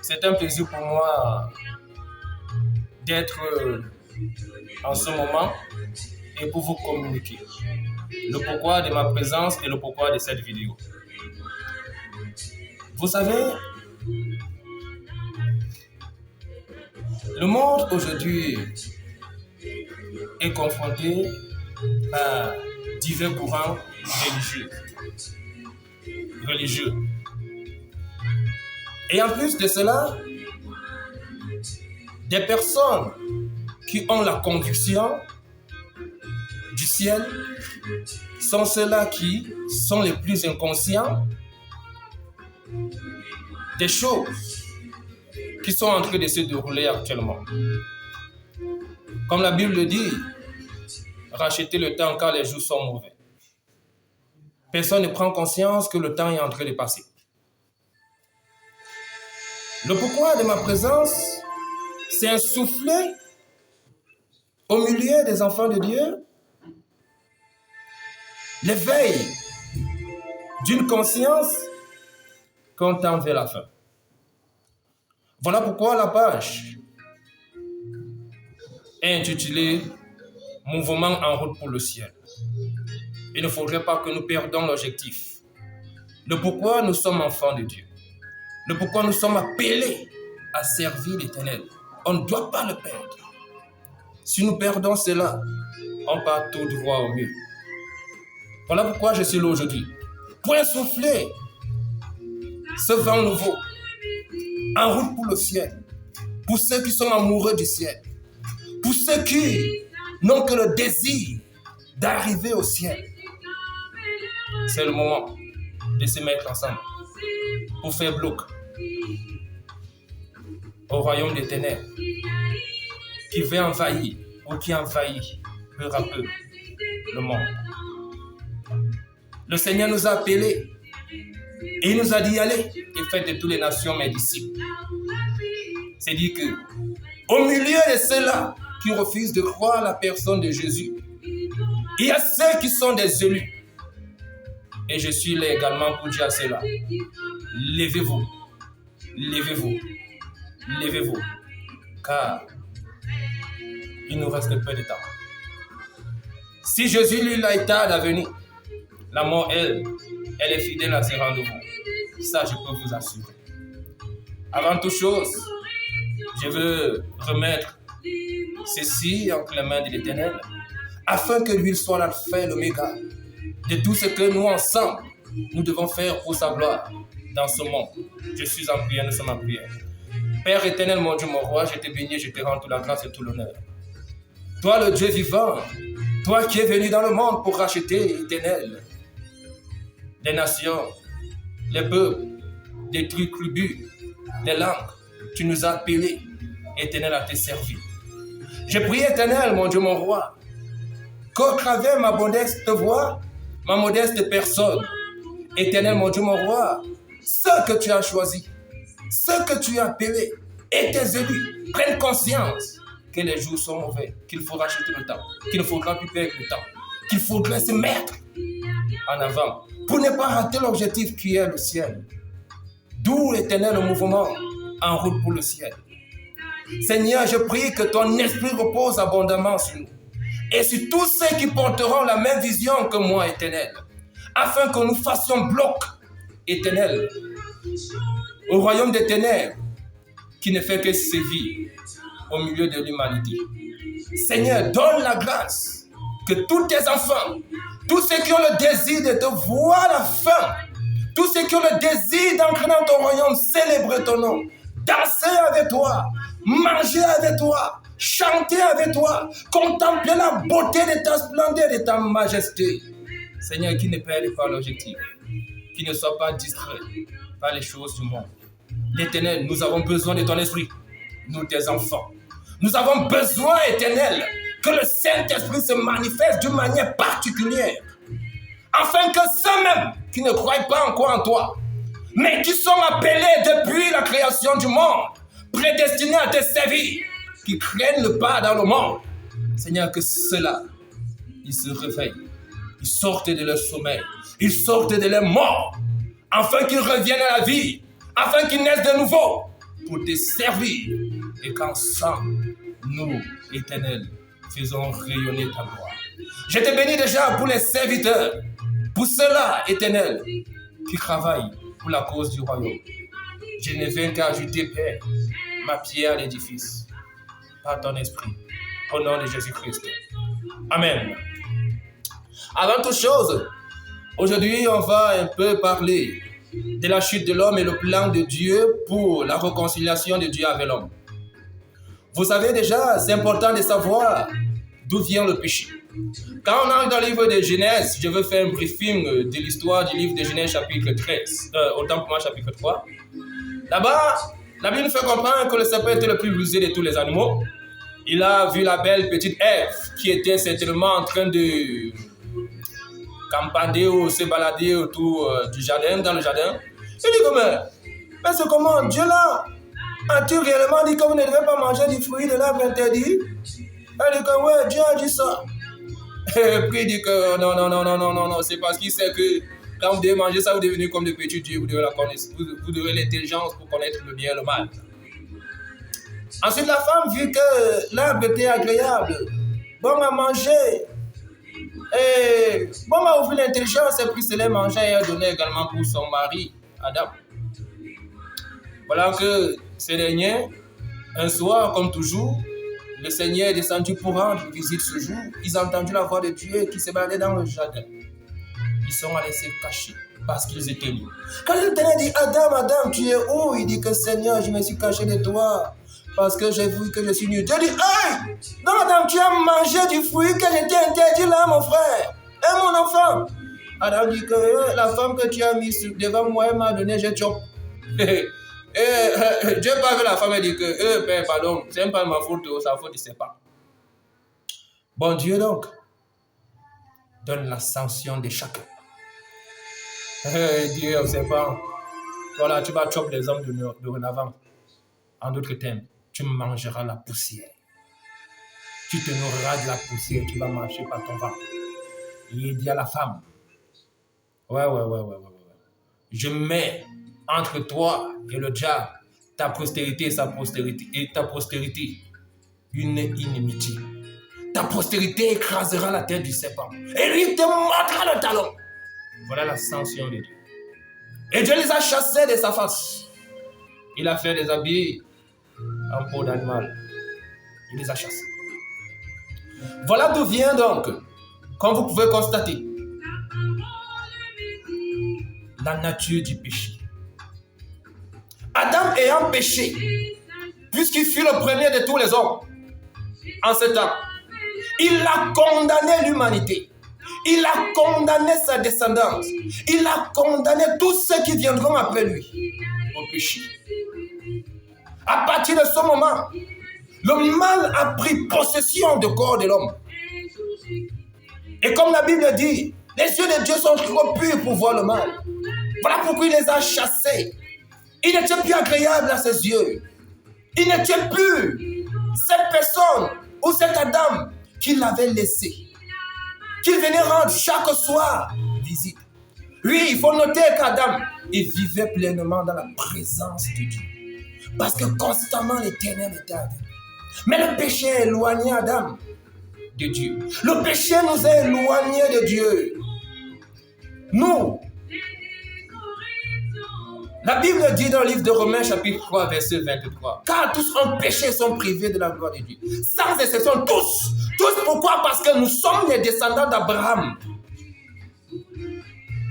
C'est un plaisir pour moi d'être en ce moment et pour vous communiquer le pourquoi de ma présence et le pourquoi de cette vidéo. Vous savez, le monde aujourd'hui est confronté à divers courants religieux. Et en plus de cela, des personnes qui ont la conviction du ciel sont ceux-là qui sont les plus inconscients des choses qui sont en train de se dérouler actuellement. Comme la Bible le dit, rachetez le temps car les jours sont mauvais. Personne ne prend conscience que le temps est en train de passer. Le pourquoi de ma présence, c'est un soufflet au milieu des enfants de Dieu, l'éveil d'une conscience qu'on tend vers la fin. Voilà pourquoi la page est intitulée « Mouvement en route pour le ciel ». Il ne faudrait pas que nous perdons l'objectif. Le pourquoi nous sommes enfants de Dieu. Le pourquoi nous sommes appelés à servir l'Éternel. On ne doit pas le perdre. Si nous perdons cela, on part tout droit au mur. Voilà pourquoi je suis là aujourd'hui. Pour insuffler ce vent nouveau, en route pour le ciel. Pour ceux qui sont amoureux du ciel. Pour ceux qui n'ont que le désir d'arriver au ciel. C'est le moment de se mettre ensemble pour faire bloc au royaume des ténèbres qui veut envahir ou qui envahit peu à peu le monde. Le Seigneur nous a appelés et il nous a dit allez et faites de toutes les nations mes disciples. C'est dit que au milieu de ceux-là qui refusent de croire à la personne de Jésus, il y a ceux qui sont des élus. Et je suis là également pour dire à cela. Levez-vous, levez-vous, levez-vous. Car il nous reste peu de temps. Si Jésus, lui, a été à venir, la mort, elle est fidèle à ses rendez-vous. Ça, je peux vous assurer. Avant toute chose, je veux remettre ceci entre les mains de l'Éternel, afin que lui soit l'alpha et l'oméga de tout ce que nous ensemble, nous devons faire pour sa gloire dans ce monde. Je suis en prière, nous sommes en prière. Père éternel, mon Dieu, mon roi, je te bénis, je te rends toute la grâce et tout l'honneur. Toi, le Dieu vivant, toi qui es venu dans le monde pour racheter, éternel, les nations, les peuples, les tribus, les langues, tu nous as appelés, éternel, à te servir. Je prie, éternel, mon Dieu, mon roi, qu'au travers ma modeste voix, ma modeste personne, éternel, mon Dieu, mon roi, ceux que tu as choisis, ceux que tu as appelés et tes élus prennent conscience que les jours sont mauvais, qu'il faut racheter le temps, qu'il ne faudra plus perdre le temps, qu'il faudrait se mettre en avant pour ne pas rater l'objectif qui est le ciel. D'où, éternel, le mouvement en route pour le ciel. Seigneur, je prie que ton esprit repose abondamment sur nous et sur tous ceux qui porteront la même vision que moi, éternel, afin que nous fassions bloc, éternel, au royaume des ténèbres qui ne fait que sévir au milieu de l'humanité. Seigneur, donne la grâce que tous tes enfants, tous ceux qui ont le désir de te voir à la fin, tous ceux qui ont le désir d'entrer dans ton royaume, célébrer ton nom, danser avec toi, manger avec toi, chanter avec toi, contempler la beauté de ta splendeur et de ta majesté. Seigneur, qui ne perde pas l'objectif, qui ne soit pas distrait par les choses du monde. L'Éternel, nous avons besoin de ton esprit, nous tes enfants. Nous avons besoin, Éternel, que le Saint-Esprit se manifeste d'une manière particulière, afin que ceux-mêmes qui ne croient pas encore en toi, mais qui sont appelés depuis la création du monde, prédestinés à te servir, qui craignent le pas dans le monde, Seigneur, que ceux-là, ils se réveillent, ils sortent de leur sommeil, ils sortent de leur mort, afin qu'ils reviennent à la vie, afin qu'ils naissent de nouveau, pour te servir et qu'ensemble, nous, Éternel, faisons rayonner ta gloire. Je te bénis déjà pour les serviteurs, pour ceux-là, Éternel, qui travaillent pour la cause du royaume. Je ne viens qu'à ajouter, Père, ma pierre à l'édifice, par ton esprit, au nom de Jésus-Christ. Amen. Avant toute chose, aujourd'hui, on va un peu parler de la chute de l'homme et le plan de Dieu pour la réconciliation de Dieu avec l'homme. Vous savez déjà, c'est important de savoir d'où vient le péché. Quand on arrive dans le livre de Genèse, je veux faire un briefing de l'histoire du livre de Genèse chapitre 13, autant pour moi chapitre 3. Là-bas, la Bible nous fait comprendre que le serpent était le plus rusé de tous les animaux. Il a vu la belle petite Ève qui était certainement en train de campander ou se balader autour du jardin, dans le jardin. Il dit mais c'est comment Dieu là a-t-il réellement dit que vous ne devez pas manger du fruit de l'arbre interdit? Elle dit que ouais, Dieu a dit ça. Et puis il dit que non, c'est parce qu'il sait que quand vous devez manger ça, vous devenez comme des petits dieux, vous devez la connaître, vous devez l'intelligence pour connaître le bien et le mal. Ensuite, la femme vit que l'arbre était agréable, bon à manger, et bon à ouvrir l'intelligence, et puis se les manger et a donné également pour son mari, Adam. Voilà que ces derniers, un soir, comme toujours, le Seigneur est descendu pour rendre visite ce jour. Ils ont entendu la voix de Dieu qui se baladait dans le jardin. Ils sont allés se cacher parce qu'ils étaient nus. Quand le Seigneur dit Adam, tu es où? Il dit que Seigneur, je me suis caché de toi parce que j'ai vu que je suis nu. Dieu dit hey, non Adam, tu as mangé du fruit que je t'ai interdit là, mon frère et mon enfant. Adam dit que la femme que tu as mise devant moi, elle m'a donné, j'ai chope. Et Dieu parle avec la femme et dit que Père, pardon, c'est même pas ma faute, c'est la faute, il ne sait pas. Bon Dieu donc donne la sanction de chacun. Dieu, on ne sait pas. Voilà, tu vas choper les hommes de renavant. En d'autres termes, tu mangeras la poussière. Tu te nourriras de la poussière, tu vas marcher par ton ventre. Il dit à la femme, ouais. Je mets entre toi et le diable, ta postérité et sa postérité, et ta postérité, une inimitié. Ta postérité écrasera la tête du serpent, et lui te mordra le talon. Voilà la sanction de Dieu. Et Dieu les a chassés de sa face. Il a fait des habits en peau d'animal. Il les a chassés. Voilà d'où vient donc, comme vous pouvez constater, la nature du péché. Adam ayant péché, puisqu'il fut le premier de tous les hommes en ce temps, il a condamné l'humanité. Il a condamné sa descendance. Il a condamné tous ceux qui viendront après lui au péché. À partir de ce moment, le mal a pris possession du corps de l'homme. Et comme la Bible dit, les yeux de Dieu sont trop purs pour voir le mal. Voilà pourquoi il les a chassés. Il n'était plus agréable à ses yeux. Il n'était plus cette personne ou cet Adam qu'il avait laissé, qu'il venait rendre chaque soir visite. Oui, il faut noter qu'Adam, il vivait pleinement dans la présence de Dieu. Parce que constamment l'Éternel était avec lui. Mais le péché a éloigné Adam de Dieu. Le péché nous a éloignés de Dieu. Nous, la Bible dit dans le livre de Romains chapitre 3 verset 23, car tous ont péché et sont privés de la gloire de Dieu. Sans exception, tous. Tous pourquoi? Parce que nous sommes les descendants d'Abraham.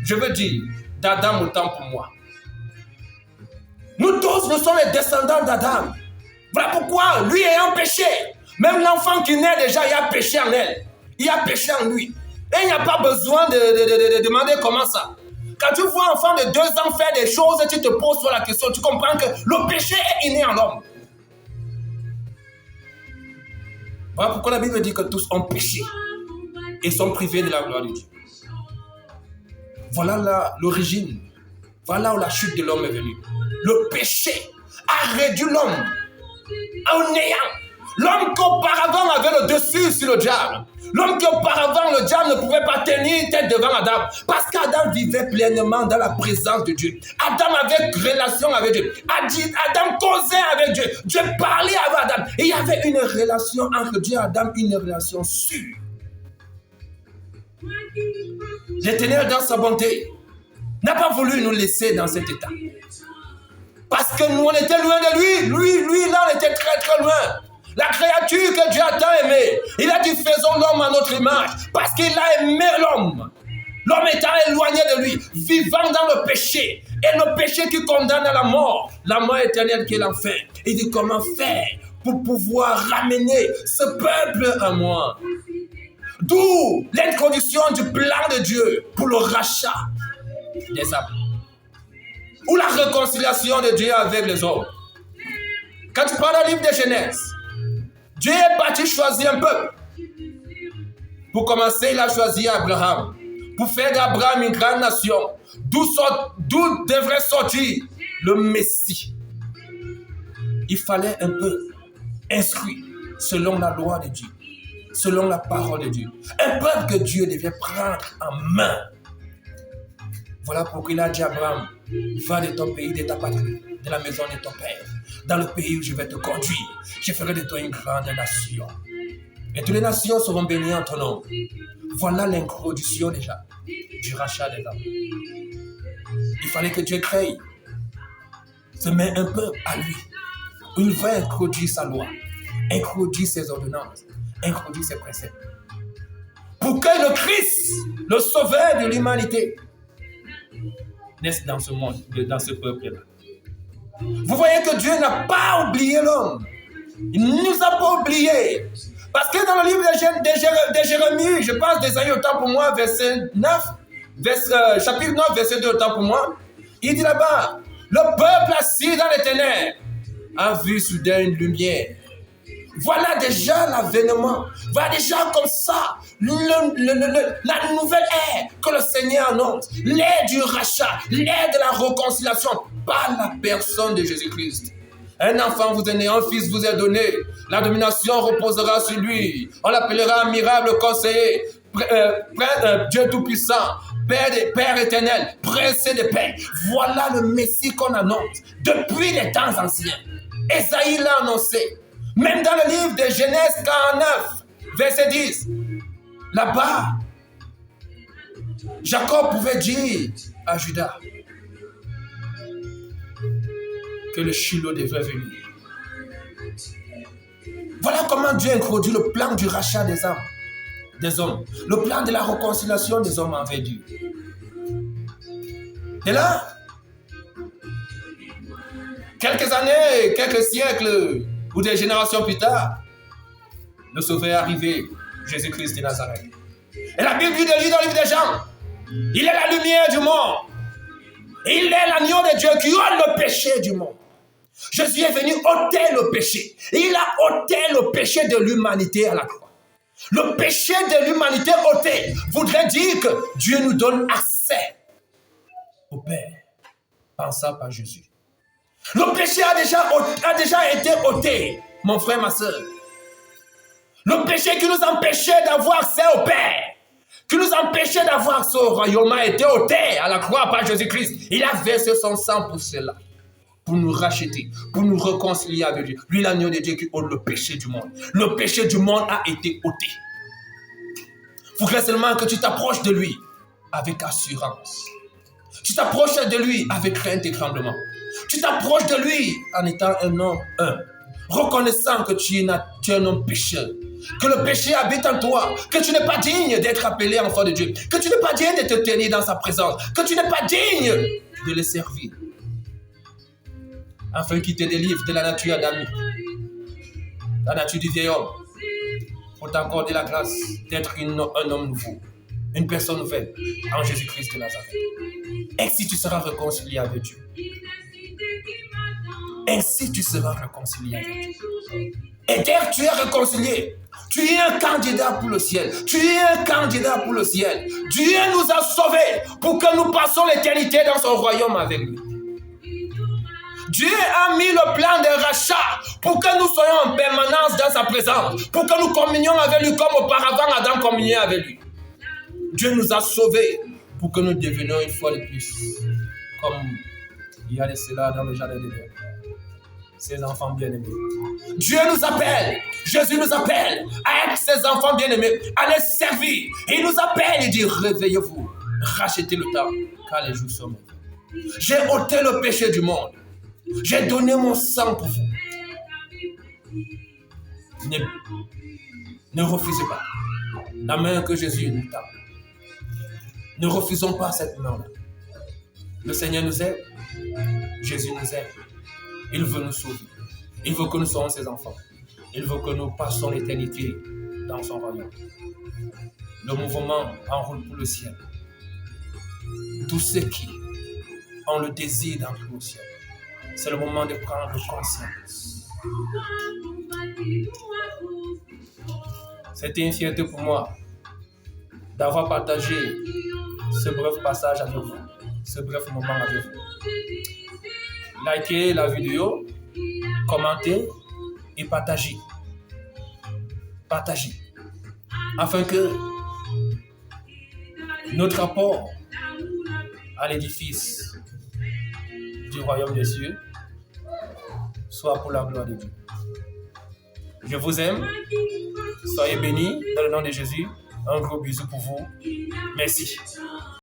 Je veux dire, d'Adam autant pour moi. Nous tous, nous sommes les descendants d'Adam. Voilà pourquoi, lui ayant péché, même l'enfant qui naît déjà, il a péché en elle. Il a péché en lui. Et il n'y a pas besoin de demander comment ça. Quand tu vois un enfant de 2 ans faire des choses, tu te poses sur la question, tu comprends que le péché est inné en l'homme. Voilà pourquoi la Bible dit que tous ont péché et sont privés de la gloire de Dieu. Voilà l'origine. Voilà où la chute de l'homme est venue. Le péché a réduit l'homme en néant. L'homme qu'auparavant avait le dessus sur le diable. L'homme qu'auparavant le diable ne pouvait pas tenir tête devant Adam. Parce qu'Adam vivait pleinement dans la présence de Dieu. Adam avait relation avec Dieu. Adam causait avec Dieu. Dieu parlait avec Adam. Et il y avait une relation entre Dieu et Adam, une relation sûre. L'Éternel, dans sa bonté, n'a pas voulu nous laisser dans cet état. Parce que nous, on était loin de lui. Lui, là, on était très, très loin. La créature que Dieu a tant aimée, il a dit faisons l'homme à notre image. Parce qu'il a aimé l'homme. L'homme étant éloigné de lui, vivant dans le péché. Et le péché qui condamne à la mort éternelle qui est l'enfer. Il dit comment faire pour pouvoir ramener ce peuple à moi. D'où l'introduction du plan de Dieu pour le rachat des âmes. Ou la réconciliation de Dieu avec les hommes. Quand tu prends le livre de Genèse, Dieu est parti choisir un peuple. Pour commencer, il a choisi Abraham. Pour faire d'Abraham une grande nation. D'où devrait sortir le Messie. Il fallait un peuple instruit selon la loi de Dieu. Selon la parole de Dieu. Un peuple que Dieu devait prendre en main. Voilà pourquoi il a dit à Abraham, va de ton pays, de ta patrie, de la maison de ton père, dans le pays où je vais te conduire. Je ferai de toi une grande nation. Et toutes les nations seront bénies en ton nom. Voilà l'introduction déjà du rachat des âmes. Il fallait que Dieu crée, se met un peu à lui. Il va introduire sa loi, introduire ses ordonnances, introduire ses préceptes. Pour que le Christ, le sauveur de l'humanité, naisse dans ce monde, dans ce peuple-là. Vous voyez que Dieu n'a pas oublié l'homme. Il ne nous a pas oubliés. Parce que dans le livre de Jérémie, je pense d'Ésaïe, autant pour moi, chapitre 9, verset 2, autant pour moi, il dit là-bas, le peuple assis dans les ténèbres a vu soudain une lumière. Voilà déjà l'avènement. Voilà déjà comme ça la nouvelle ère que le Seigneur annonce. L'ère du rachat, l'ère de la réconciliation par la personne de Jésus-Christ. Un enfant vous est né, un fils vous est donné. La domination reposera sur lui. On l'appellera admirable conseiller, Dieu tout-puissant, Père éternel, Prince de paix. Voilà le Messie qu'on annonce depuis les temps anciens. Ésaïe l'a annoncé. Même dans le livre de Genèse 49, verset 10, là-bas, Jacob pouvait dire à Judas que le Shiloh devait venir. Voilà comment Dieu introduit le plan du rachat des âmes, des hommes, le plan de la réconciliation des hommes envers Dieu. Et là, quelques années, quelques siècles ou des générations plus tard, le Sauveur est arrivé, Jésus-Christ de Nazareth. Et la Bible dit de lui dans le livre des Jean, il est la lumière du monde. Il est l'agneau de Dieu qui ôte le péché du monde. Jésus est venu ôter le péché. Il a ôté le péché de l'humanité à la croix. Le péché de l'humanité ôté voudrait dire que Dieu nous donne accès au Père en ça par Jésus. Le péché a déjà été ôté, mon frère, ma soeur. Le péché qui nous empêchait d'avoir accès au Père, qui nous empêchait d'avoir accès au royaume, a été ôté à la croix par Jésus-Christ. Il a versé son sang pour cela, pour nous racheter, pour nous réconcilier avec Dieu. Lui, l'agneau de Dieu qui ôte le péché du monde. Le péché du monde a été ôté. Il faudrait seulement que tu t'approches de lui avec assurance. Tu t'approches de lui avec crainte et tremblement. Tu t'approches de lui en étant un homme humble, reconnaissant que tu es un homme pécheur, que le péché habite en toi, que tu n'es pas digne d'être appelé enfant de Dieu, que tu n'es pas digne de te tenir dans sa présence, que tu n'es pas digne de le servir, afin qu'il te délivre de la nature adamique, la nature du vieil homme, pour t'accorder la grâce d'être un homme nouveau, une personne nouvelle en Jésus-Christ de Nazareth. Ainsi tu seras réconcilié avec Dieu. Ainsi tu seras réconcilié avec Dieu. Et dès que tu es réconcilié, tu es un candidat pour le ciel. Tu es un candidat pour le ciel. Dieu nous a sauvés pour que nous passions l'éternité dans son royaume avec lui. Dieu a mis le plan de rachat pour que nous soyons en permanence dans sa présence, pour que nous communions avec lui comme auparavant Adam communiait avec lui. Dieu nous a sauvés pour que nous devenions une fois de plus comme il y a de cela dans le jardin d'Éden. Ses enfants bien-aimés. Dieu nous appelle, Jésus nous appelle à être ses enfants bien-aimés, à les servir. Il nous appelle et dit réveillez-vous, rachetez le temps, car les jours sont mauvais. J'ai ôté le péché du monde. J'ai donné mon sang pour vous. Ne refusez pas la main que Jésus nous tend. Ne refusons pas cette main-là. Le Seigneur nous aime. Jésus nous aime. Il veut nous sauver. Il veut que nous soyons ses enfants. Il veut que nous passions l'éternité dans son royaume. Le mouvement en route pour le ciel. Tous ceux qui ont le désir d'entrer au ciel, c'est le moment de prendre conscience. C'était une fierté pour moi d'avoir partagé ce bref passage avec vous, ce bref moment avec vous. Likez la vidéo, commentez et partagez. Partagez. Afin que notre rapport à l'édifice du royaume des cieux soit pour la gloire de Dieu. Je vous aime. Soyez bénis dans le nom de Jésus. Un gros bisou pour vous. Merci.